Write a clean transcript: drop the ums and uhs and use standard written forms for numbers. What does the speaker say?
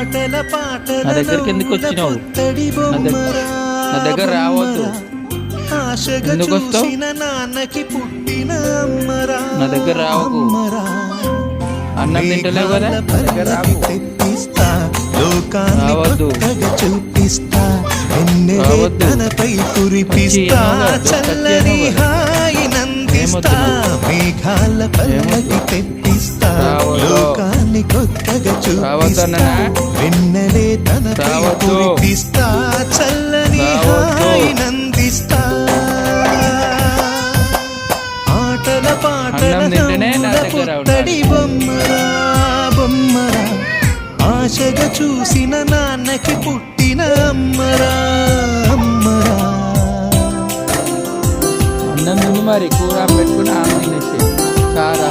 నా దగ్గరికి ఎందుకు వచ్చినావు? నా దగ్గర రావద్దు. ఎందుకు వస్తావు? నా దగ్గర రావకు. అన్నం తింటలేవు కదా, నా దగ్గర రావు. రావద్దు, తనపై కురిపిస్తా చల్లని హాయి నందిస్తా మేఘాల పల్లకి తెప్పిస్తా లోకాన్ని కొత్తగా చూపిస్తా వెన్నెలే తనపై కురిపిస్తా చల్లని హాయి నందిస్తా ఆటల పాటల పుత్తడి బొమ్మరా బొమ్మరా ఆశగా చూసిన నాన్నకి పుట్టిన అమ్మరా అమ్మరా. అన్నం తిని మరి కూర పెట్టుకుని ఆమె తినేసి సారా